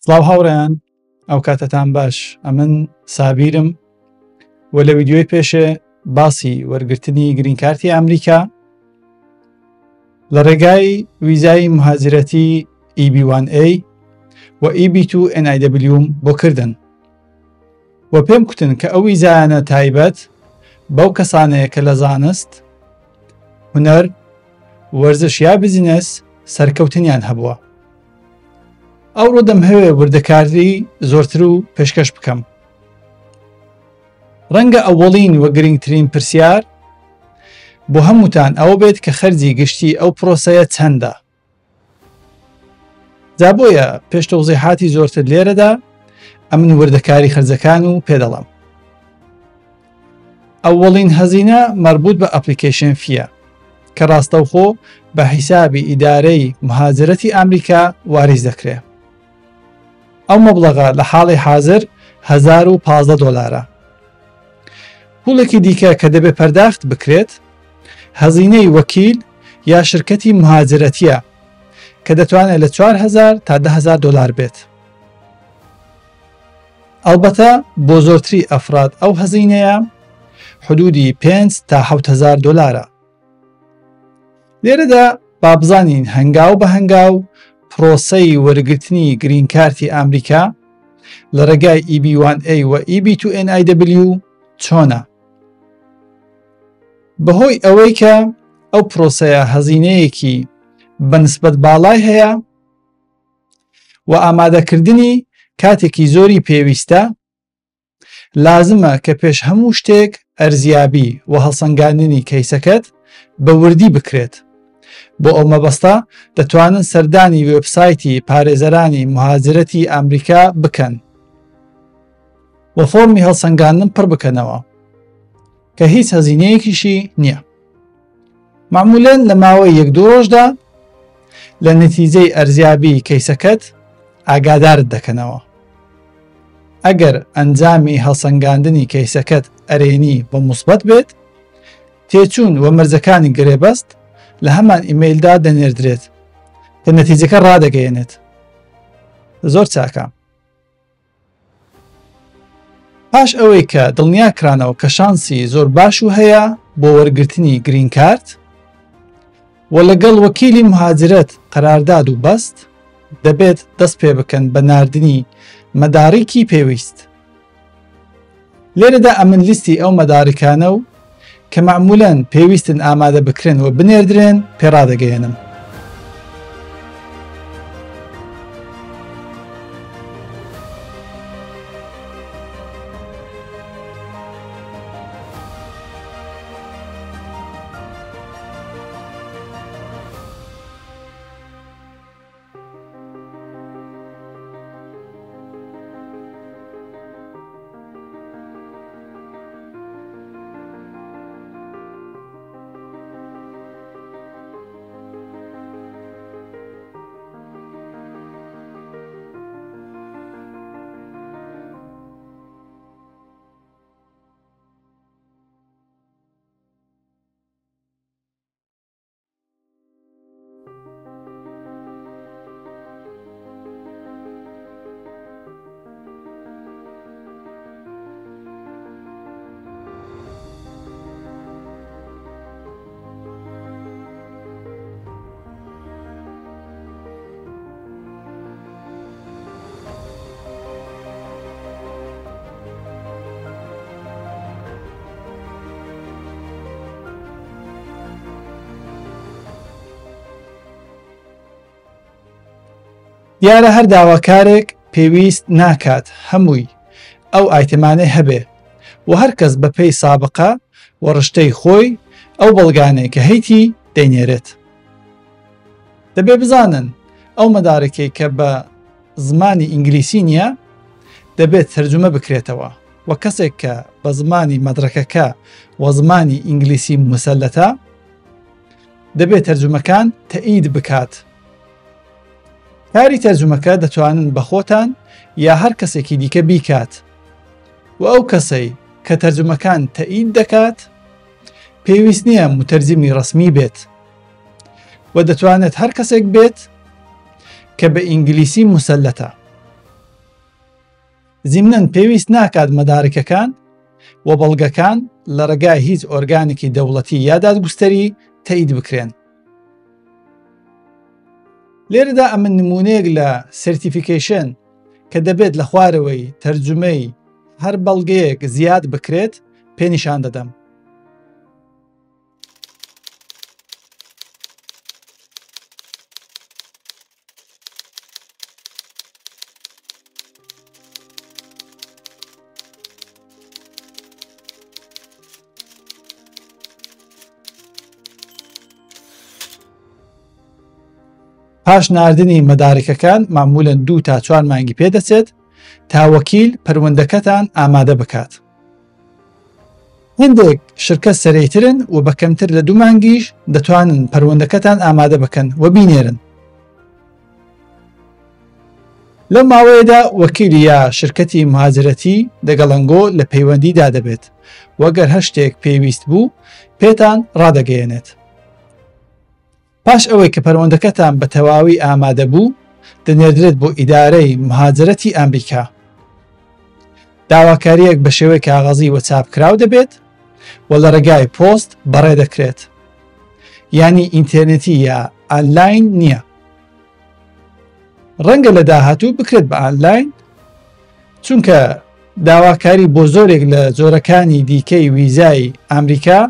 سڵاو هاوڕێیان، ئەو کاتتان باش. ئەمن سابیرم و لە ویددیۆی پێشێ باسی وەرگرتنی گرین کارتی ئەمریکا لە ڕێگای ویزای مهاجرەتی EB1A و EB2 NIW بۆ کردن و پێم کوتن کە ئەو ویزایانە تایبەت بەو کەسانەیە کە لە زانست، هونەر، وەرزش یا بزنس سەرکەوتنیان هەبووە. ئەوڕۆ دەمهەوێ وردەکاری زۆرتر و پێشکەش بکەم. ڕەنگە ئەوەڵین وە گرنگترین پرسیار بۆ هەمووتان ئەوە بێت کە خەرجی گشتی ئەو پرۆسەیە چەندە. جا بۆیە پێش تەوزیحاتی زۆرتر لێرەدا ئەمن وردەکاری خەرجەکان و پێدەڵم. ئەوەڵین هەزینە مربوط بە ئەپلیکیشن فیە کە ڕاستەوخۆ بە حیسابی ئیدارەی مهاجرەتی ئەمریکا واریز دەکرێت. ئەو مەبلەغە لە حاڵی حاضر $1015. پوڵێکی دیکە کە دەبێ پەرداخت بکرێت هەزینەی وەکیل یا شرکەتی مهاجرەتیە کە دەتوانێت لە $4,000 تا $10,000 بێت. ئەلبەتە بۆ زۆرتری ئەفراد ئەو هەزینەیە حدودی $5,000 تا $7,000. لێرەدا با بزانین هەنگاو بە هەنگاو پرۆسەی وەرگرتنی گرین-کارتی ئەمریکا لە ڕێگای EB1A و EB2 NIW چۆنە. بەهۆی ئەوەی کە ئەو پرۆسەیە هەزینەیەکی بەنسبەت باڵای هەیە و ئامادەکردنی کاتێکی زۆری پێویستە، لازمە کە پێش هەموو شتێک ئەرزیابی و هەڵسەنگاندنی کەیسەکەت بە وردی بکرێت. بۆ ئەو مەبەستە دەتوانن سەردانی وێبسایتی پارێزەرانی مهاجرەتی ئەمریکا بکەن و فۆرمی هەڵسەنگاندن پڕ بکەنەوە کە هیچ هەزینەیەکیشی نییە. معمولەن لە ماوەی 1-2 ڕۆژدا لە نەتیجەی ئەرزیابی کەیسەکەت ئاگادارت دەکەنەوە. ئەگەر ئەنجامی هەڵسەنگاندنی کەیسەکەت ئەرێنی بە موسبەت بێت، تێچوون و مەرجەکانی گرێبەست لە هەمان ئیمەیلدا دەنێردرێت کە نەتیجەکە ڕادەگەیەنێت. زۆر چاکە. پاش ئەوەی کە دڵنیا کرانەوە کە شانسی زۆر باش و هەیە بۆ وەرگرتنی گرین-کارت و لەگەڵ وەکیلی مهاجرەت قەرارداد و بەست، دەبێت دەست پێ بکەن بە ناردنی مەدارێکی پێویست. لێرەدا ئەمن لیستی ئەو مەدارکانە و کە معمولەن پێویستن ئامادە بکرێن و بنێردرێن پێڕادەگەیەنم. دیارە هەر داواکارێک پێویست ناکات هەمووی ئەو ئایتمانەی هەبێ و هەر کەس بە پێی سابقە و ڕشتەی خۆی ئەو بەڵگانەی کە هەیتی دەینێرێت. دەبێ بزانن ئەو مەدارێکی کە بە زمانی ئینگلیسی نییە دەبێت تەرجمە بکرێتەوە و کەسێک کە بە زمانی مەدرەکەکە و زمانی ئینگلیسی مسەلەتە دەبێت تەرجمەکان تەئید بکات. کاری تەرجمەکە دەتوانن بە خۆتان یا هەر کەسێکی دیکە بیکات و ئەو کەسەی کە تەرجمەکان تەئید دەکات پێویست نییە متەرجمی ڕسمی بێت و دەتوانێت هەر کەسێک بێت کە بە ئینگلیسی مسەلەتە. زیمنەن پێویست ناکات مەدارکەکان و بەڵگەکان لە ڕێگای هیچ ئۆرگانێکی دەوڵەتی یا دادگوستەری تایید بکرێن. لێرەدا ئەمە نمونەیەک لە سرتیفیکیشن کە دەبێت لە خوارەوەی تەرجمەی هەر بەڵگەیەک زیاد بکرێت پێنیشان دەدەم. پاش ناردنی مەدارکەکان معمولەن 2 تا 4 مانگی پێدەچێت تا وەکیل پەروەندەکەتان ئامادە بکات. هەندێک شرکەت سەرەیترن و بە کەمتر لە 2 مانگیش دەتوانن پەروەندەکەتان ئامادە بکەن و بینێرن. لە ماوەیەدا وەکیل یا شرکەتی مهاجرەتی دەگەڵەنگۆ لە پەیوەندیدا دەبێت وەگەر هەر شتێک پێویست بوو پێتان ڕادەگەیەنێت. پاش ئەوەی کە پەروەندەکەتان بە تەواوی ئامادە بوو دەنێردرێت بۆ ئیدارەی مهاجرەتی ئەمریکا. داواکاریەک بە شێوەی کاغەزی و چاپکراو دەبێت و لە ڕێگای پۆست بەڕێ دەکرێت، یانی ئینتەرنێتی یا ئانلاین نییە. ڕەنگە لە داهاتوو بکرێت بە ئانلاین، چونکە داواکاری بۆ زۆرێک لە جۆرەکانی دیکەی ویزای ئەمریکا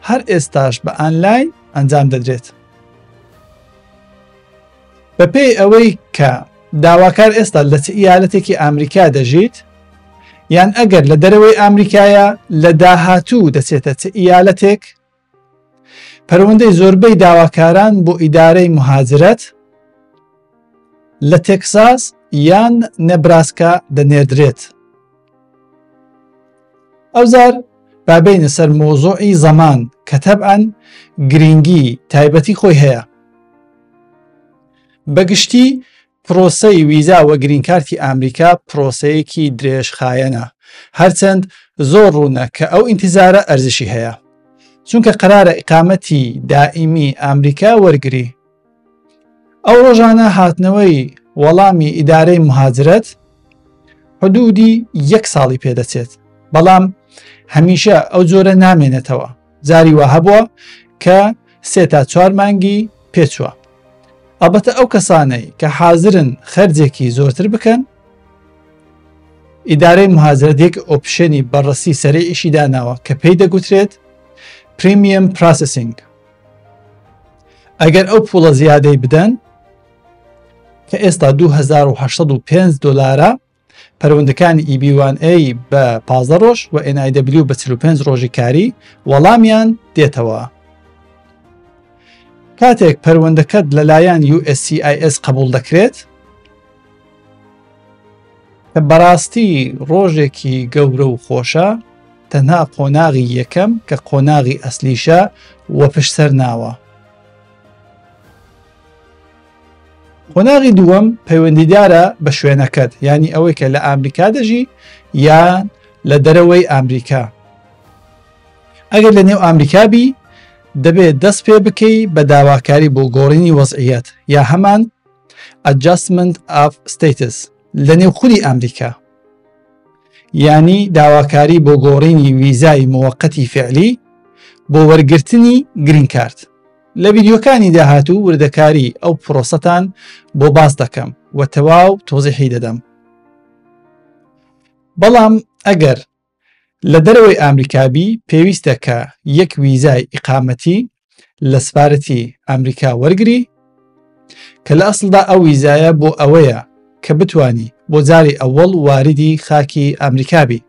هەر ئێستاش بە ئانلاین ئەنجام دەدرێت. بەپێی ئەوەی کە داواکار ئێستا لە چ ئیالەتێکی ئەمریکا دەژیت یان ئەگەر لە دەرەوەی ئەمریکایە لە داهاتوو دەچێتە چ ئیالەتێک، پەروەندەی زۆربەی داواکاران بۆ ئیدارەی مهاجرەت لە تێکساس یان نەبراسکا دەنێردرێت. ئەوزار بابینە سەر مۆزوعی زەمان کە تەبعەن گرنگی تایبەتی خۆی هەیە. بەگشتی پرۆسەی ویزا و گرینکارتی ئەمریکا پرۆسەیەکی درێژخایەنە، هەرچەند زۆر ڕوونە کە ئەو ئینتیزارە ئەرزشی هەیە، چونکە قەرارە ئیقامەتی دائیمی ئەمریکا وەرگری. ئەو ڕۆژانە هاتنەوەی وەڵامی ئیدارەی مهاجرەت حدودی 1 ساڵی پێدەچێت، بەڵام هەمیشە ئەو جۆرە نامێنێتەوە. جاری وا هەبووە کە 3 تا 4 مانگی پێچووە. ئەلبەتە ئەو کەسانەی کە حازرن خەرجێکی زۆرتر بکەن، ئیدارەی مهاجرەت یەک ئۆپشنی بەڕەسی سەرەعیشی داناوە کە پێی دەگوترێت پریمیەم پراسسینگ. ئەگەر ئەو پوڵە زیادەی بدەن کە ئێستا $2805 پەروەندەکانی EB1A بە 15 ڕۆژ و NIW بە 45 ڕۆژی کاری وەڵامیان دێتەوە. کاتێک پەروەندەکەت لەلایەن USCIS قبول دەکرێت کە بەڕاستی ڕۆژێکی گەورە و خۆشە، تەنها قۆناغی یەکەم کە قۆناغی ئەسلیشە وە پشتسەر ناوە. قۆناغی دووەم پەیوەندیدارە بە شوێنەکەت، ینی ئەوەی کە لە ئەمریکا دەژی یان لە دەرەوەی ئەمریکا. ئەگەر لە نێو ئەمریکابی دەبێت دەست پێ بکەی بە داواکاری بۆ گۆڕینی وەزعیەت یا هەمان Adjustment of Status لە نێو خودی ئەمریکا، یانی داواکاری بۆ گۆڕینی ویزای موەقەتی فعلی بۆ وەرگرتنی گرین کارت. لە ڤیدیۆکانی داهاتوو وردەکاری ئەو پرۆسەتان بۆ باس دەکەم و تەواو تۆزیحی دەدەم. بەڵام ئەگەر لە دەرەوەی ئەمریکابی پێویستە کە یەک ویزای ئیقامەتی لە سفارەتی ئەمریکا وەرگری کە لە ئەسڵدا ئەو ویزایە بۆ ئەوەیە کە بتوانی بۆ جاری ئەوەڵ واریدی خاکی ئەمریکابی.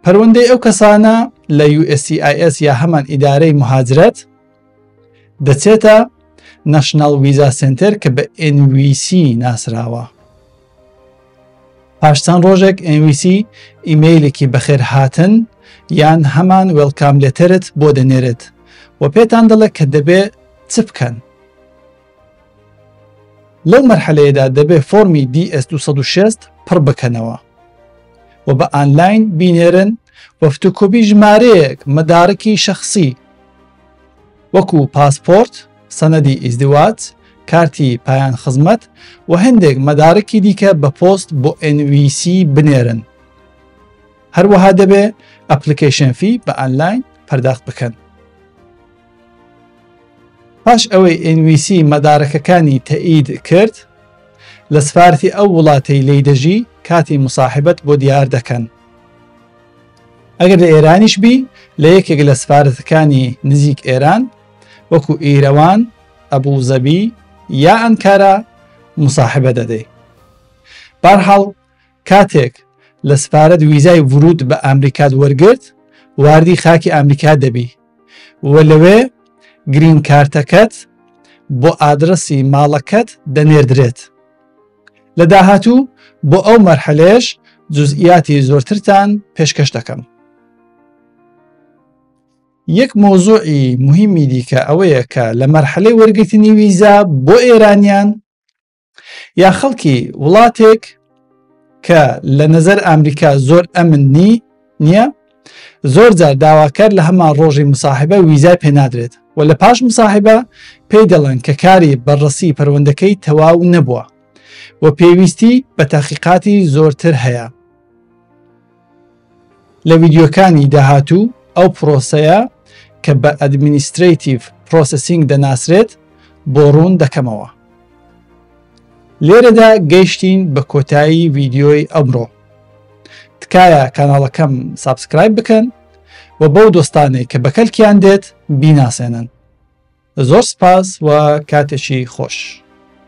پەروەندەی ئەو کەسانە لە USCIS یا هەمان ئیدارەی مهاجرەت دەچێتە ناشنال ویزا سنتەر کە بە NVC ناسراوە. پاش چەند ڕۆژێک NVC ئیمەیلێکی بەخێر هاتن یان هەمان وێلکام لێتەرت بۆ دەنێرێت و پێتان دەڵێت کە دەبێ چ بکەن. لەو مەرحەلەیەدا دەبێ فۆرمی DS206 پڕ بکەنەوە و بە ئانلاین بینێرن و فتوکۆپی ژمارەیەک مەدارکی شەخصی وەکو پاسپۆرت، سەنەدی ئیزدواج، کارتی پایان خزمەت و هەندێک مەدارکی دیکە بە پۆست بۆ NVC بنێرن. هەروەها دەبێ ئەپلیکیشن فی بە ئانلاین پەرداخت بکەن. پاش ئەوەی NVC مەدارەکەکانی تەئید کرد، لە سفارەتی ئەو وڵاتەی لێی دەژی کاتی مساحبەت بۆ دیار دەکەن. ئەگەر لە ئێرانیش بی لە یەکێک لە سفارەتەکانی نزیک ئێران وەکو ئیرەوان، ئەبوزەبی یا ئەنکارا مساحبە دەدەی. بەرحاڵ کاتێک لە سفارەت ویزای ورود بە ئەمریکات وەرگرت، واردی خاکی ئەمریکا دەبی و لەوێ گرین کارتەکەت بۆ ئادرسی ماڵەکەت دەنێردرێت. لە داهاتوو بۆ ئەو مەرحەلەیەش جوزئیاتی زۆرترتان پێشکەش دەکەم. یەک مۆزوعی مهمی دیکە ئەوەیە کە لە مەرحەلەی وەرگرتنی ویزا بۆ ئێرانیان یا خەڵکی وڵاتێک کە لە نەزەر ئەمریکا زۆر ئەمن نییە، زۆر جار داواکار لە هەمان ڕۆژی مساحبە ویزای پێنادرێت و لە پاش مساحبە پێی دەڵێن کە کاری بەڕەسی پەروەندەکەی تەواو نەبووە و پێویستی بە تاقیقاتی زۆرتر هەیە. لە ڤیدیۆکانی داهاتوو ئەو پرۆسەیە کە بە ئەدمینیسترەیتیڤ پرۆسەسینگ دەناسرێت بۆ ڕوون دەکەمەوە. لێرەدا گەیشتین بە کۆتایی ڤیدیۆی ئەمڕۆ. تکایە کاناڵەکەم سابسکرایب بکەن و بەو دۆستانەی کە بەکەلکیان دێت بیناسێنن. زۆر سپاس و کاتێکی خۆش.